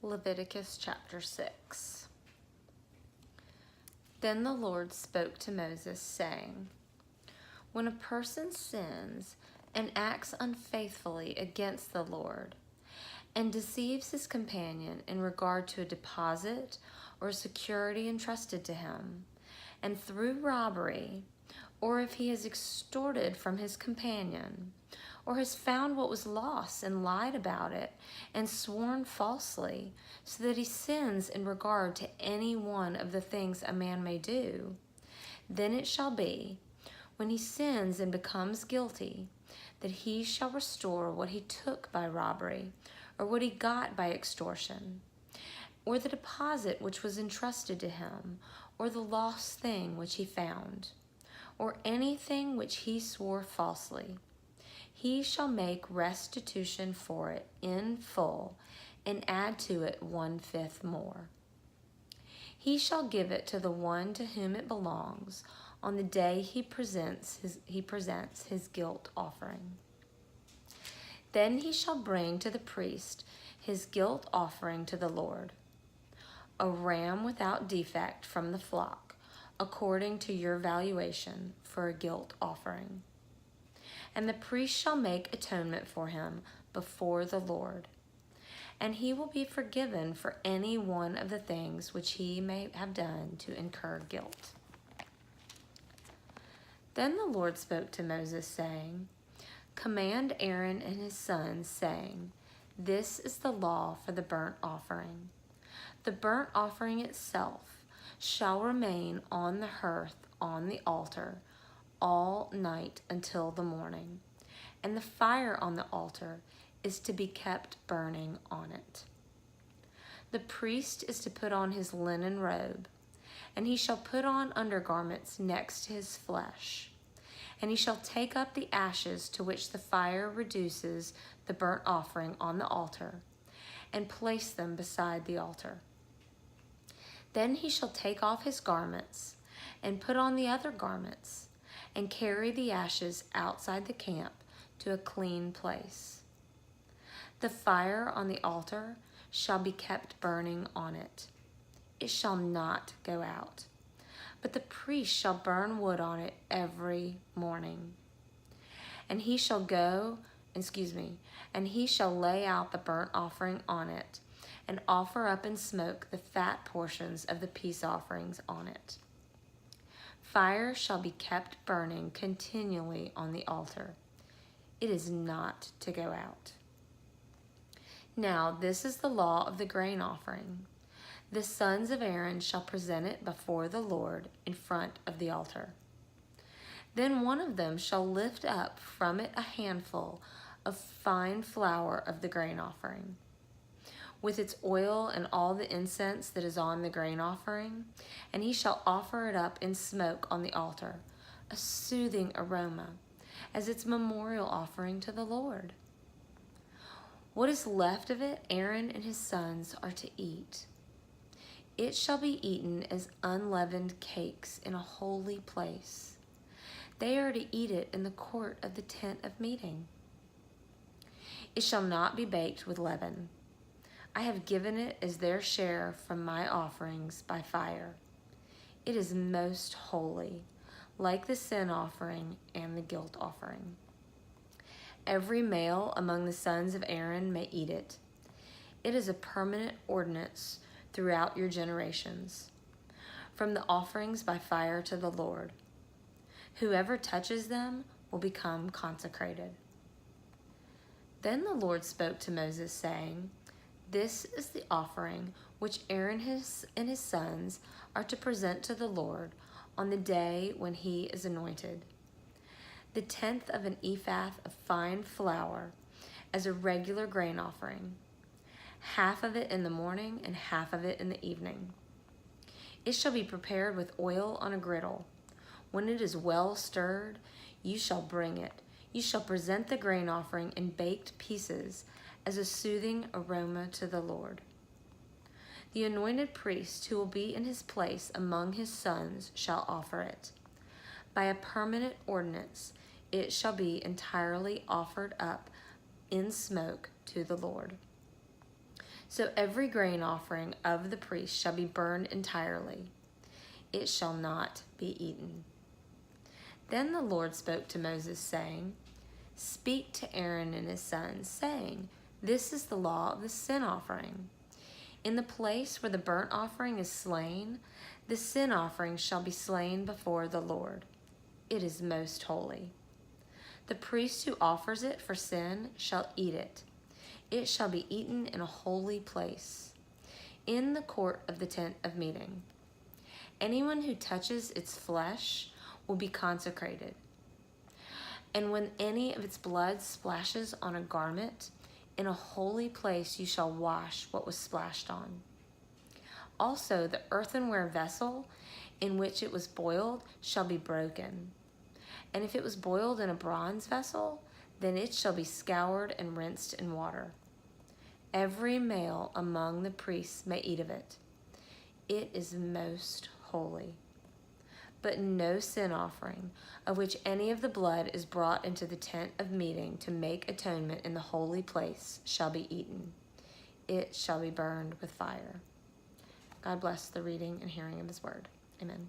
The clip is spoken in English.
Leviticus chapter 6. Then the Lord spoke to Moses, saying, when a person sins and acts unfaithfully against the Lord, and deceives his companion in regard to a deposit or security entrusted to him, and through robbery, or if he has extorted from his companion, or has found what was lost and lied about it, and sworn falsely, so that he sins in regard to any one of the things a man may do, then it shall be, when he sins and becomes guilty, that he shall restore what he took by robbery, or what he got by extortion, or the deposit which was entrusted to him, or the lost thing which he found, or anything which he swore falsely. He shall make restitution for it in full, and add to it 1/5 more. He shall give it to the one to whom it belongs on the day he presents his guilt offering. Then he shall bring to the priest his guilt offering to the Lord, a ram without defect from the flock, according to your valuation, for a guilt offering. And the priest shall make atonement for him before the Lord, and he will be forgiven for any one of the things which he may have done to incur guilt. Then the Lord spoke to Moses, saying, command Aaron and his sons, saying, this is the law for the burnt offering. The burnt offering itself shall remain on the hearth on the altar all night until the morning, and the fire on the altar is to be kept burning on it. The priest is to put on his linen robe, and he shall put on undergarments next to his flesh, and he shall take up the ashes to which the fire reduces the burnt offering on the altar, and place them beside the altar. Then he shall take off his garments, and put on the other garments, and carry the ashes outside the camp to a clean place. The fire on the altar shall be kept burning on it. It shall not go out, but the priest shall burn wood on it every morning. And he shall lay out the burnt offering on it, and offer up in smoke the fat portions of the peace offerings on it. Fire shall be kept burning continually on the altar. It is not to go out. Now this is the law of the grain offering. The sons of Aaron shall present it before the Lord in front of the altar. Then one of them shall lift up from it a handful of fine flour of the grain offering, with its oil and all the incense that is on the grain offering, and he shall offer it up in smoke on the altar, a soothing aroma, as its memorial offering to the Lord. What is left of it, Aaron and his sons are to eat. It shall be eaten as unleavened cakes in a holy place. They are to eat it in the court of the tent of meeting. It shall not be baked with leaven. I have given it as their share from my offerings by fire. It is most holy, like the sin offering and the guilt offering. Every male among the sons of Aaron may eat it. It is a permanent ordinance throughout your generations, from the offerings by fire to the Lord. Whoever touches them will become consecrated. Then the Lord spoke to Moses, saying, this is the offering which Aaron and his sons are to present to the Lord on the day when he is anointed. The 10th of an ephah of fine flour as a regular grain offering, half of it in the morning and half of it in the evening. It shall be prepared with oil on a griddle. When it is well stirred, you shall bring it. You shall present the grain offering in baked pieces as a soothing aroma to the Lord. The anointed priest who will be in his place among his sons shall offer it. By a permanent ordinance, it shall be entirely offered up in smoke to the Lord. So every grain offering of the priest shall be burned entirely. It shall not be eaten. Then the Lord spoke to Moses, saying, Speak to Aaron and his sons, saying, This is the law of the sin offering. In the place where the burnt offering is slain, the sin offering shall be slain before the Lord. It is most holy. The priest who offers it for sin shall eat it. It shall be eaten in a holy place, in the court of the tent of meeting. Anyone who touches its flesh will be consecrated. And when any of its blood splashes on a garment, in a holy place you shall wash what was splashed on. Also the earthenware vessel in which it was boiled shall be broken. And if it was boiled in a bronze vessel, then it shall be scoured and rinsed in water. Every male among the priests may eat of it. It is most holy. But no sin offering, of which any of the blood is brought into the tent of meeting to make atonement in the holy place, shall be eaten. It shall be burned with fire. God bless the reading and hearing of his word. Amen.